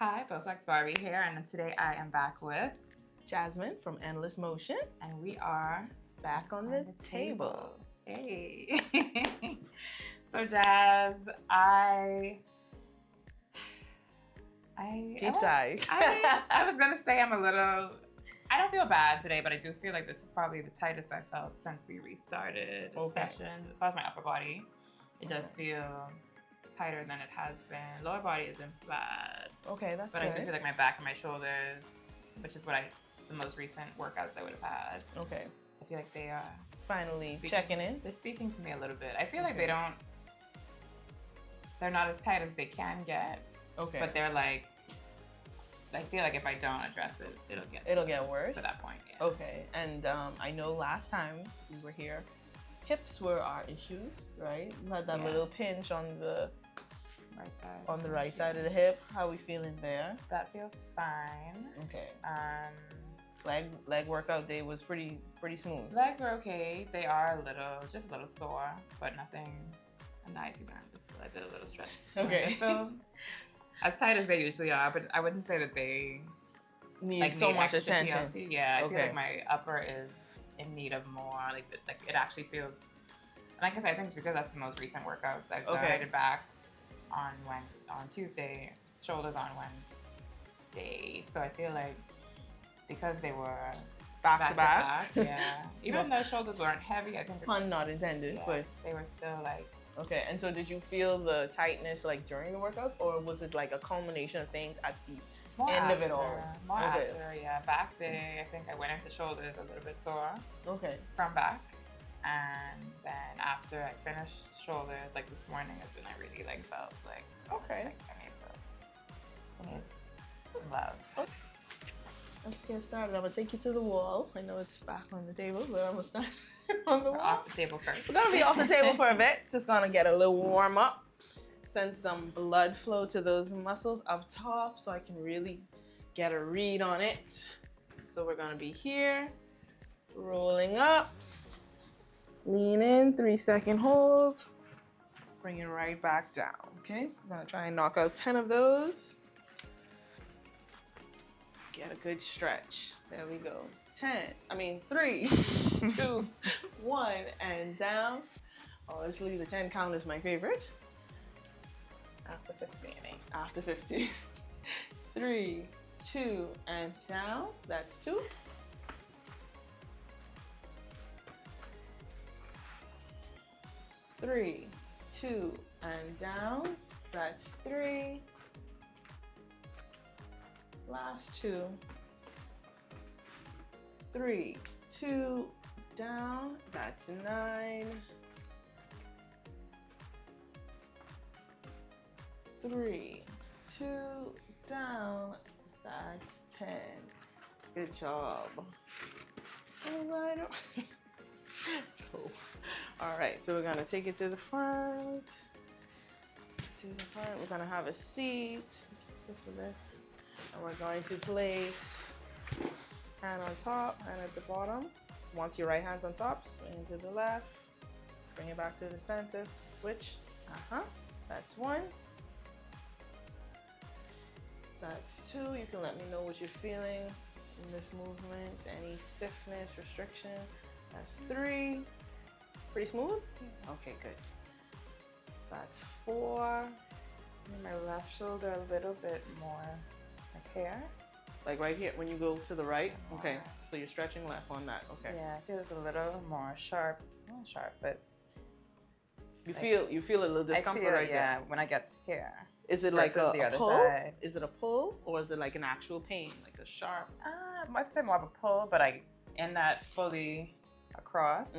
Hi, Bowflex Barbie here, and today I am back with Jasmine from Endless Motion, and we are back on the table. Hey. So Jazz, I was gonna say I'm a little. I don't feel bad today, but I do feel like this is probably the tightest I felt since we restarted the session. As far as my upper body, it does feel tighter than it has been. Lower body isn't bad. Okay, that's but good. I do feel like my back and my shoulders, which is what the most recent workouts I would have had. Okay. I feel like they are finally checking in. They're speaking to me a little bit. I feel like they're not as tight as they can get. Okay. But they're like, I feel like if I don't address it, it'll get worse. To that point, yeah. Okay. And I know last time we were here, hips were our issue, right? You had that little pinch on the right side. On the right side of the hip. How are we feeling there? That feels fine. Okay. Leg workout day was pretty smooth. Legs were okay. They are just a little sore, but nothing. I'm not even I did a little stretch. Okay. So as tight as they usually are, but I wouldn't say that they need so much attention. TLC. Yeah, I feel like my upper is in need of more. Like it actually feels. Like I said, I think it's because that's the most recent workouts I've done. I did back on Tuesday, shoulders on Wednesday. So I feel like because they were back to back. Yeah. Even though shoulders weren't heavy, I think pun not intended, but they were still like. Okay, and so did you feel the tightness like during the workouts, or was it like a culmination of things at the end of it all? More after, yeah. Back day, I think I went into shoulders a little bit sore. Okay. From back. And then after I finished shoulders, like this morning is when I really like felt like, okay, I need some love. Okay. Let's get started. I'm gonna take you to the wall. I know it's back on the table, but I'm gonna start on the wall. Off the table first. We're gonna be off the table for a bit. Just gonna get a little warm up. Send some blood flow to those muscles up top so I can really get a read on it. So we're gonna be here, rolling up. Lean in, 3-second hold. Bring it right back down, okay? I'm gonna try and knock out 10 of those. Get a good stretch. There we go. 3, 2, 1, and down. Honestly, the 10 count is my favorite. After 15. After 15. 3, 2, and down. That's 2. 3, 2, and down. That's 3. Last 2. 3, 2, down. That's 9. 3, 2, down. That's 10. Good job. All right. Cool. All right, so we're gonna take it to the front. We're gonna have a seat. Sit for this. And we're going to place hand on top, hand at the bottom. Once your right hand's on top, swing to the left. Bring it back to the center. Switch. That's 1. That's 2. You can let me know what you're feeling in this movement. Any stiffness, restriction. That's 3. Pretty smooth? Okay, good. That's 4. In my left shoulder a little bit more like here. Like right here when you go to the right? Okay, so you're stretching left on that, okay. Yeah, I feel it's a little more sharp. Not sharp, but you feel a little discomfort right there. Yeah, when I get to here. Is it like a pull? Side. Is it a pull or is it like an actual pain, like a sharp? I'd say more of a pull, but in that fully across.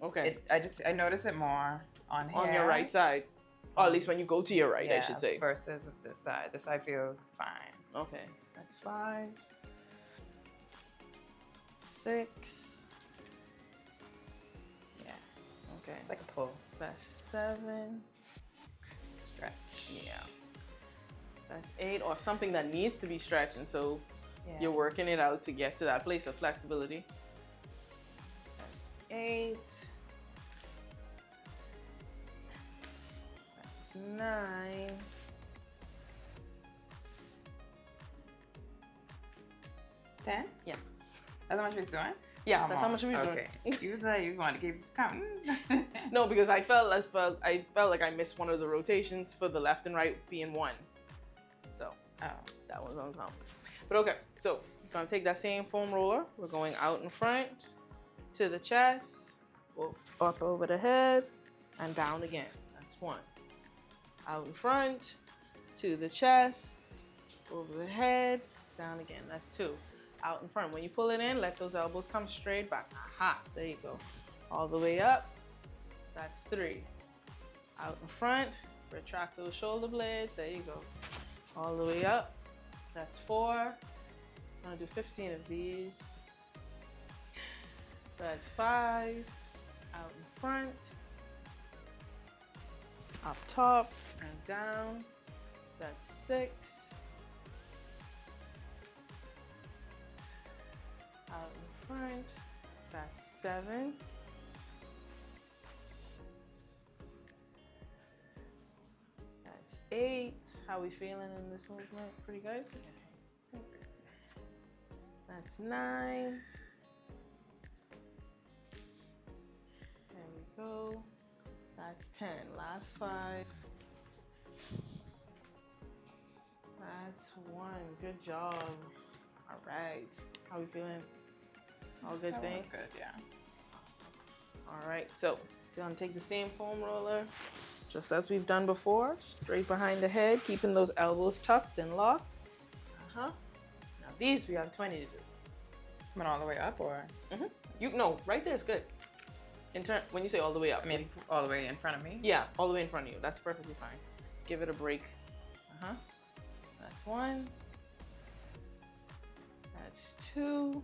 Okay. I notice it more on here. On your right side. Or at least when you go to your right, I should say. Versus this side. This side feels fine. Okay. That's 5. 6. Yeah. Okay. It's like a pull. That's 7. Stretch. Yeah. That's 8, or something that needs to be stretched, and so you're working it out to get to that place of flexibility. That's 8. That's 9. 10? Yeah. That's how much we're doing? Yeah, that's how much we're doing. Okay. You said you want to keep counting. No, because I felt like I missed one of the rotations for the left and right being one. So that was uncommon. But okay, so we're gonna take that same foam roller. We're going out in front to the chest, up over the head, and down again. That's one. Out in front to the chest, over the head, down again. That's two. Out in front. When you pull it in, let those elbows come straight back. Aha, there you go. All the way up. That's three. Out in front, retract those shoulder blades. There you go. All the way up. That's four. I'm gonna do 15 of these. That's five. Out in front. Up top and down. That's six. Out in front, that's seven. That's eight. How are we feeling in this movement? Pretty good? Okay, that's good. That's nine. There we go. That's 10. Last five. That's one. Good job. All right. How are we feeling? All good things? That was good, yeah. Awesome. All right, so we're gonna take the same foam roller, just as we've done before, straight behind the head, keeping those elbows tucked and locked. Now these we have 20 to do. Went all the way up, or? No, right there is good. When you say all the way up, I mean, all the way in front of me? Yeah, all the way in front of you. That's perfectly fine. Give it a break. That's one. That's two.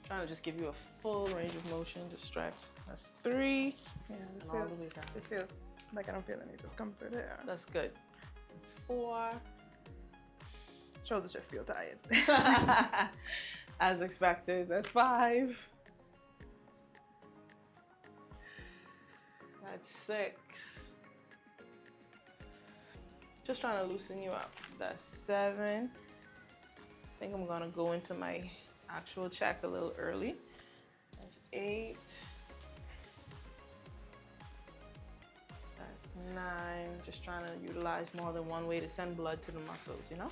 Trying to just give you a full range of motion to stretch. That's three. Yeah, this feels like I don't feel any discomfort there. That's good. That's four. Shoulders just feel tired. As expected. That's five. That's six. Just trying to loosen you up. That's seven. I think I'm gonna go into my actual check a little early. That's eight. That's nine. Just trying to utilize more than one way to send blood to the muscles, you know?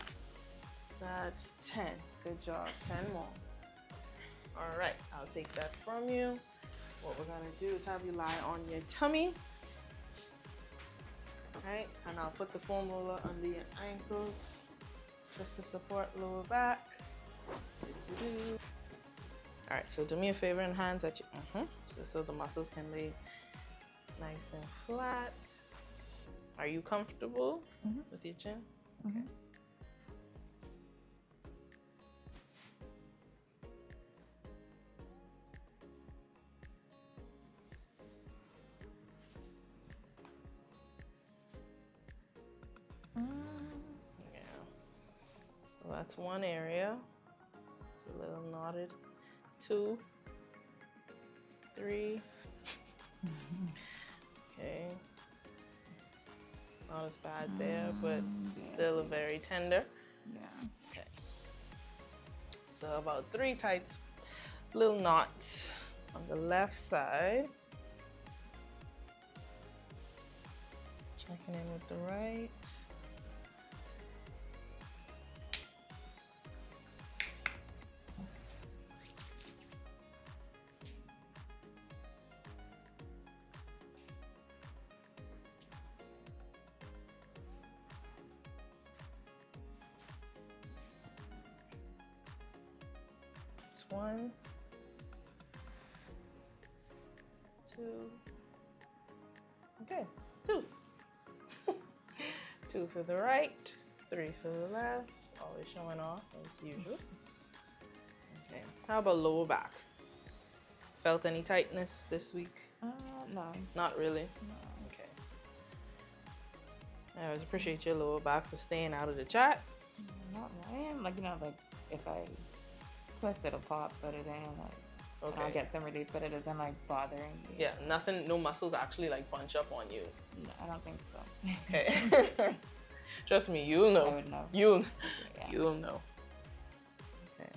That's 10. Good job. 10 more. All right, I'll take that from you. What we're gonna do is have you lie on your tummy. All right, and I'll put the foam roller under your ankles just to support lower back. All right, so do me a favor and hands at you, just so the muscles can lay nice and flat. Are you comfortable with your chin? Okay. Yeah. So that's one area. It's a little knotted. 2, 3. Okay. Not as bad there, but still very tender. Yeah. Okay. So about 3 tight little knots on the left side. Checking in with the right. It's 1, 2. Okay, 2. 2 for the right, 3 for the left. Always showing off as usual. Okay, how about lower back? Felt any tightness this week? No. Not really? No. Okay. I always appreciate your lower back for staying out of the chat. Not really. Like, like if I twist, it'll pop, but it ain't like, I'll get some relief, but it isn't like bothering me. Yeah, nothing, no muscles actually like bunch up on you. No, I don't think so. Okay. Trust me, you'll know. I would know. You'll Yeah. know. Okay.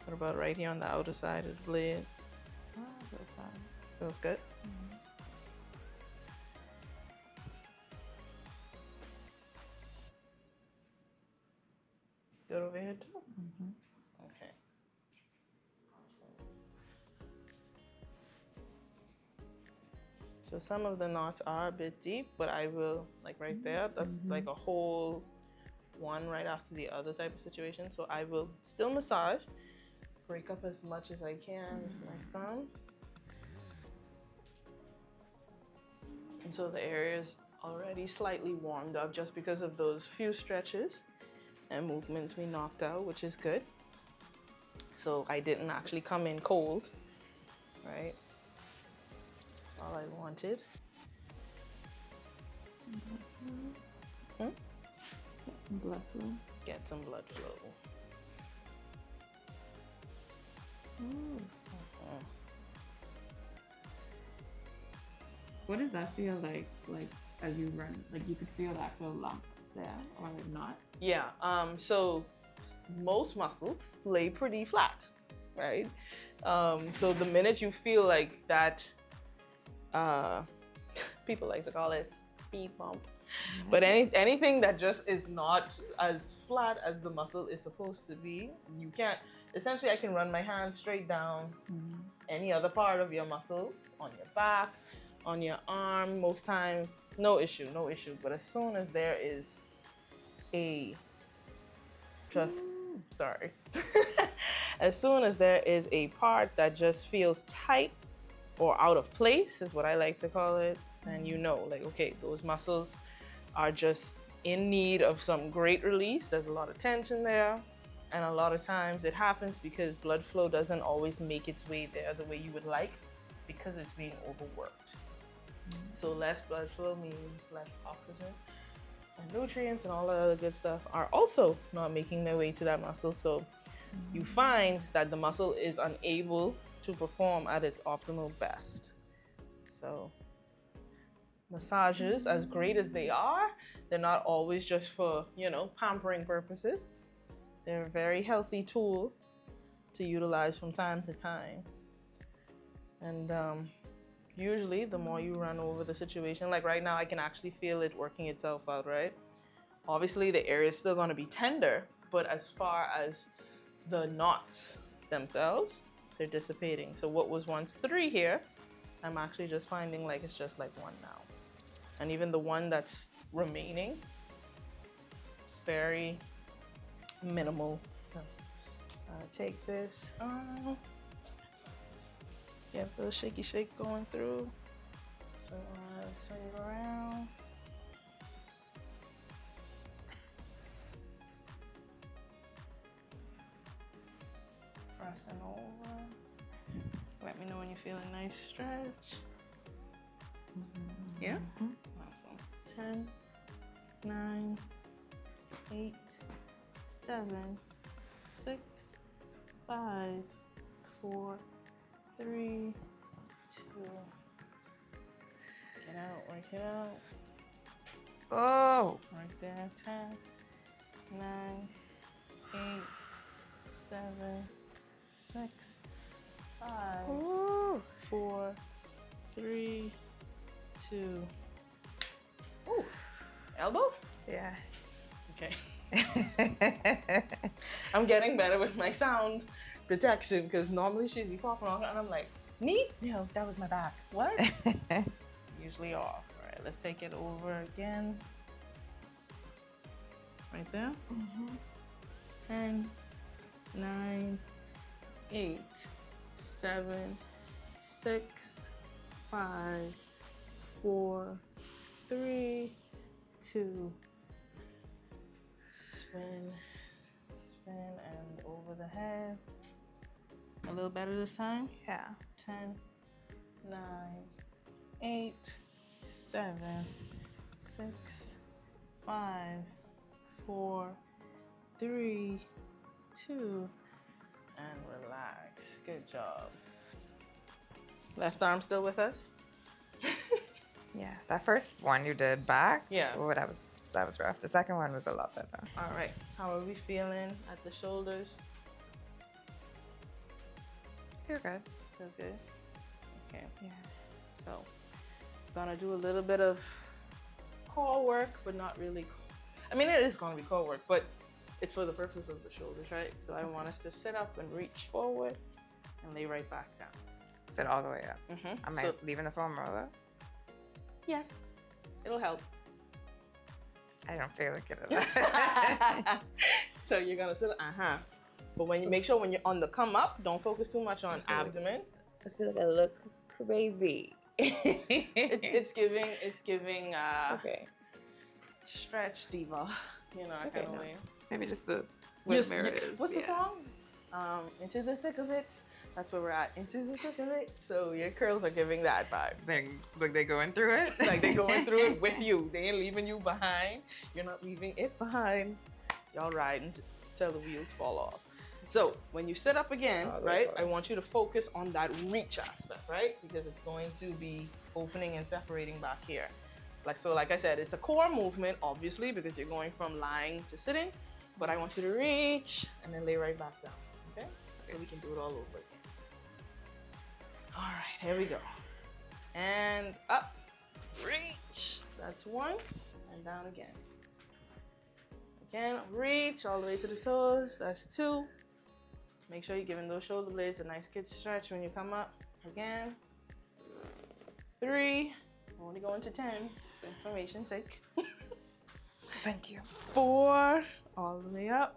What about right here on the outer side of the blade? Oh, feels fine. Feels good? Mm-hmm. Good over here too? Mm-hmm. Okay. Awesome. So some of the knots are a bit deep, but I will, like right there, that's like a whole one right after the other type of situation. So I will still massage, break up as much as I can with my thumbs. And so the area is already slightly warmed up just because of those few stretches and movements we knocked out, which is good. So I didn't actually come in cold, right? That's all I wanted. Blood flow. Get some blood flow. What does that feel like as you run? Like you could feel the actual lump there, or not? Yeah, so most muscles lay pretty flat, right? So the minute you feel like that, people like to call it speed bump, but anything that just is not as flat as the muscle is supposed to be, you can't, essentially I can run my hands straight down any other part of your muscles, on your back, on your arm, most times, no issue. But as soon as there is as soon as there is a part that just feels tight or out of place, is what I like to call it, and you know, like, okay, those muscles are just in need of some great release. There's a lot of tension there, and a lot of times it happens because blood flow doesn't always make its way there the way you would like, because it's being overworked. So less blood flow means less oxygen, and nutrients and all that other good stuff are also not making their way to that muscle. So you find that the muscle is unable to perform at its optimal best. So massages, as great as they are, they're not always just for, pampering purposes. They're a very healthy tool to utilize from time to time. And usually the more you run over the situation, like right now I can actually feel it working itself out, right? Obviously the area is still going to be tender, but as far as the knots themselves, they're dissipating. So what was once 3 here, I'm actually just finding like it's just like 1 now. And even the one that's remaining, it's very minimal. So take this, get a little shaky shake going through. Swing around, swing around. Pressing over. Let me know when you feel a nice stretch. Yeah? Awesome. 10, 9, 8, 7, 6, 5, 4, 3, 2. Get out, work it out. Oh! Right there. 10, 9, 8, 7, 6, 5, Ooh. 4, 3, 2. Ooh. Elbow? Yeah. Okay. I'm getting better with my sound detection, because normally she'd be popping on and I'm like, knee? No, that was my back. What? Usually off. All right, let's take it over again. Right there. 10, 9, 8, 7, 6, 5, 4, 3, 2. Spin, and over the head. A little better this time? Yeah. 10, 9, 8, 7, 6, 5, 4, 3, 2, and relax. Good job. Left arm still with us? Yeah. That first one you did back. Yeah. Oh, that was rough. The second one was a lot better. All right. How are we feeling at the shoulders? Feel good. Feel good? Okay. Yeah. So, gonna do a little bit of core work, but not really. I mean, it is gonna be core work, but it's for the purpose of the shoulders, right? So I want us to sit up and reach forward and lay right back down. Sit all the way up. Mm-hmm. Am I leaving the foam roller? Yes, it'll help. I don't feel like it. So you're gonna sit, But when you make sure when you're on the come up, don't focus too much on abdomen. I feel like I look crazy. It's giving Okay. stretch diva, you know, I kind of way. Maybe just the What's the song? Into the thick of it. That's where we're at. Into the thick of it. So your curls are giving that vibe. They going through it? Like they're going through it with you. They ain't leaving you behind. You're not leaving it behind. Y'all riding till the wheels fall off. So when you sit up again, right, I want you to focus on that reach aspect, right? Because it's going to be opening and separating back here. Like I said, it's a core movement, obviously, because you're going from lying to sitting. But I want you to reach and then lay right back down, okay? So we can do it all over again. All right, here we go. And up, reach. That's one, and down again. Again, reach all the way to the toes. That's two. Make sure you're giving those shoulder blades a nice good stretch when you come up. Again, three. I'm only going to 10 for information's sake. Thank you. 4, all the way up.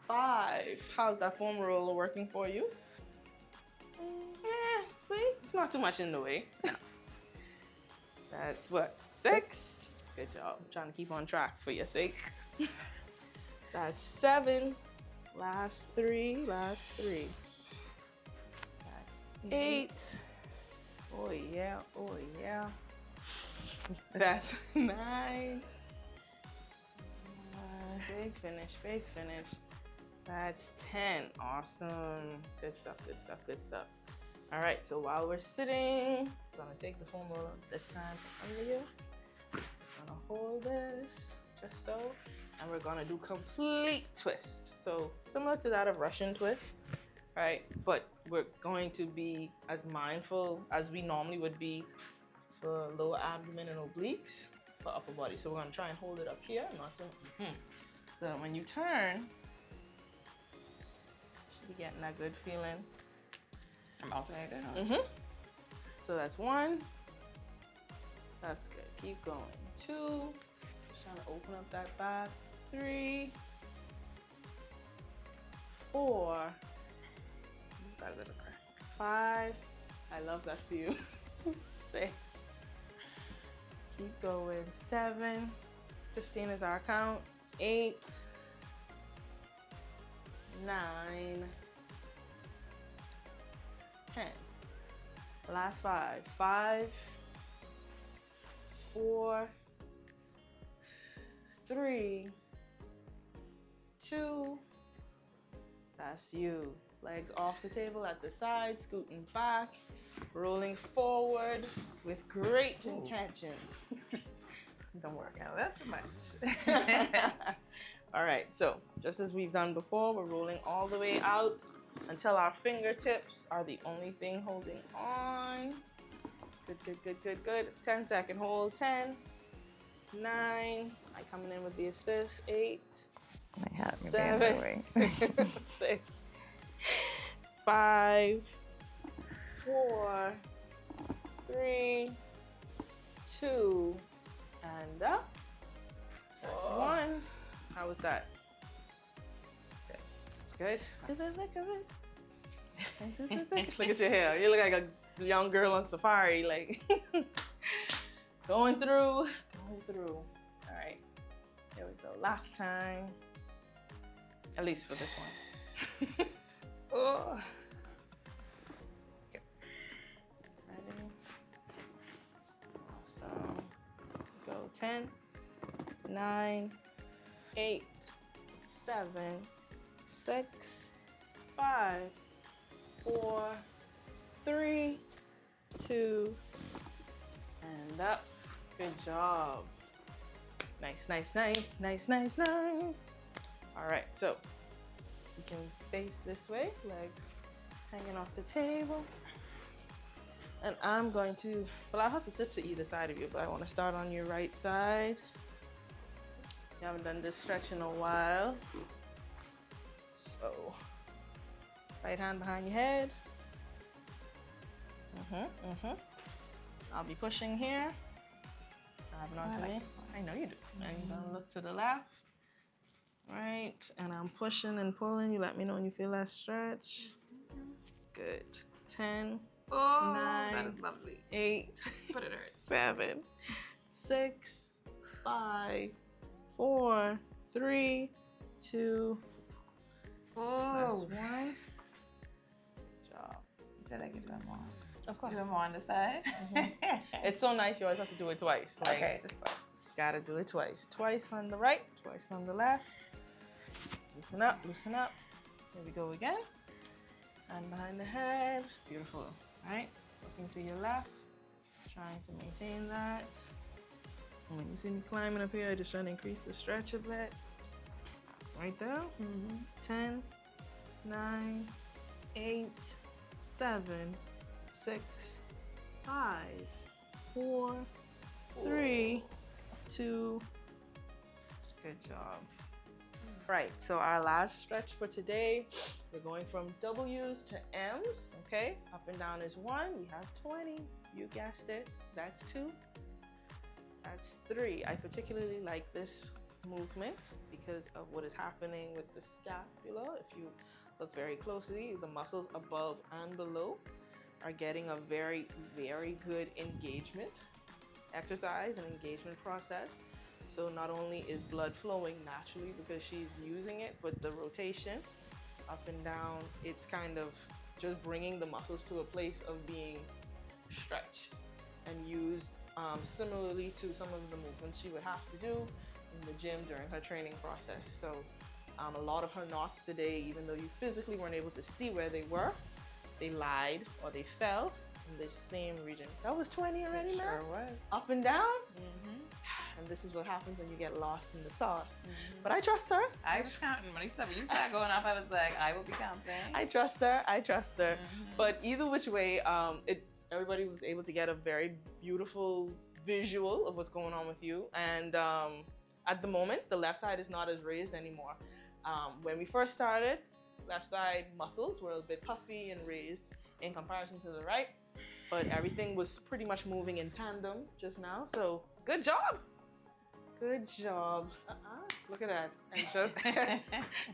5. How's that foam roller working for you? It's not too much in the way. That's what? 6. Good job. I'm trying to keep on track for your sake. That's 7. Last 3. That's 8. Oh yeah. That's 9. Big finish. That's 10. Awesome. Good stuff. All right, so while we're sitting, I'm gonna take the foam roller this time from under you. I'm gonna hold this, just so, and we're gonna do complete twist. So similar to that of Russian twist, right? But we're going to be as mindful as we normally would be for lower abdomen and obliques for upper body. So we're gonna try and hold it up here, not so, so that when you turn, you should be getting that good feeling. I'm alternated. So that's 1. That's good. Keep going. 2. Just trying to open up that back. 3. 4. Got a little crack. 5. I love that for you. 6. Keep going. 7. 15 is our count. 8. 9. 10. Last 5. 5. 4. 3. 2. That's you. Legs off the table at the side, scooting back, rolling forward with great intentions. Don't work out that too much. All right, so just as we've done before, we're rolling all the way out until our fingertips are the only thing holding on. Good. 10-second hold. 10, 9. I coming in with the assist. 8, 7, 6, 5, 4, 3, 2, and up. That's 1. How was that? It's good. Look at your hair. You look like a young girl on safari, like going through. All right, here we go. Last time, at least for this one. Oh. Okay. Ready? Awesome. Go 10, 9, 8, 7, 6, 5, 4, 3, 2, and up. Good job. Nice. All right, so can face this way, legs hanging off the table. And I'm going to, well, I'll have to sit to either side of you, but I want to start on your right side. You haven't done this stretch in a while. So, right hand behind your head. I'll be pushing here. Grabbing onto me. I know you do. And you're gonna look to the left. Right, and I'm pushing and pulling. You let me know when you feel that stretch. Good. 10, Oh, 9, that is lovely. 8, But it hurts. 7, 6, 5, 4, 3, 2. That's 1. Good job. You said I could do it more. Of course. Do it more on the side. It's so nice. You always have to do it twice. Like, okay, just twice. Gotta do it twice. Twice on the right, twice on the left. Loosen up, loosen up. Here we go again. Hand behind the head. Beautiful. All right. Looking to your left. Trying to maintain that. And when you see me climbing up here, I just trying to increase the stretch a bit. Right there. 10, 9, 8, 7, 6, 5, 4, 3, 2. Good job. Right, so our last stretch for today, we're going from W's to M's, okay? Up and down is 1, we have 20. You guessed it, that's 2. That's 3. I particularly like this movement because of what is happening with the scapula. If you look very closely, the muscles above and below are getting a very, very good engagement exercise and engagement process. So not only is blood flowing naturally because she's using it, but the rotation up and down, it's kind of just bringing the muscles to a place of being stretched and used similarly to some of the movements she would have to do in the gym during her training process. So a lot of her knots today, even though you physically weren't able to see where they were, they lied or they fell in this same region. That was 20 already, man? Sure was. Up and down? And this is what happens when you get lost in the sauce. But I trust her. I was counting. When you started going off, I was like, I will be counting. I trust her. I trust her. But either which way, everybody was able to get a very beautiful visual of what's going on with you. And at the moment, the left side is not as raised anymore. When we first started, left side muscles were a bit puffy and raised in comparison to the right. But everything was pretty much moving in tandem just now. So good job. Good job. Look at that. And just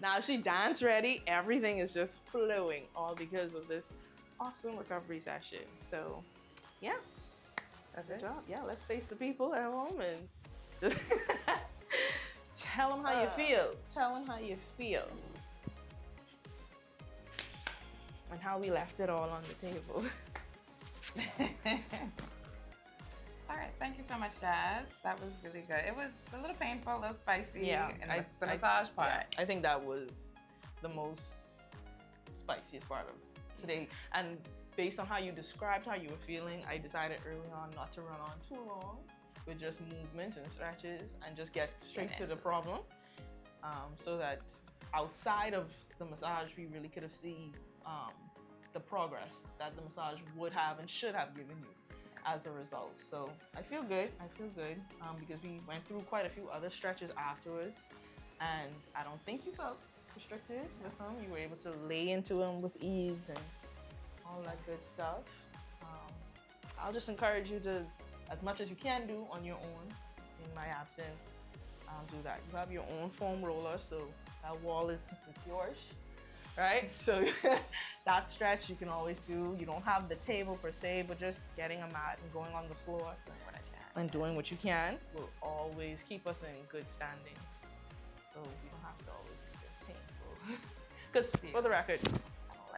now she dance ready. Everything is just flowing, all because of this awesome recovery session. So, yeah, that's good job. Yeah, let's face the people at home and just tell them how you feel. Tell them how you feel. And how we left it all on the table. All right, thank you so much, Jazz. That was really good. It was a little painful, a little spicy. Yeah, and the massage part. Yeah, I think that was the most spiciest part of today. And based on how you described how you were feeling, I decided early on not to run on too long with just movements and stretches and just get straight to the problem. So that outside of the massage, we really could have seen the progress that the massage would have and should have given you as a result. So I feel good. I feel good because we went through quite a few other stretches afterwards, and I don't think you felt restricted with them. You were able to lay into them with ease and all that good stuff. I'll just encourage you to, as much as you can do on your own in my absence, do that. You have your own foam roller, so that wall is yours. Right? So that stretch you can always do. You don't have the table per se, but just getting a mat and going on the floor doing what I can. And doing what you can will always keep us in good standings. So we don't have to always be this painful. Because for the record, I don't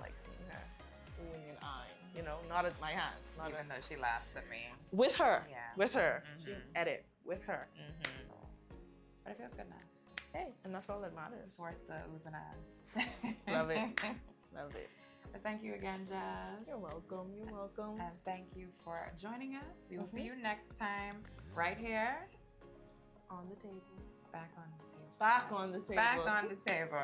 like seeing her oohing and eyeing, you know, not at my hands. Not Even though she laughs at me. with her. Yeah. With her. She edit with her. But it feels good now. Hey, and that's all that matters. It's worth the oohs and ahs. Love it. Love it. But thank you again, Jazz. You're welcome. You're welcome. And thank you for joining us. We will see you next time right here On the table. back on the table. Back on the table. Back on the table.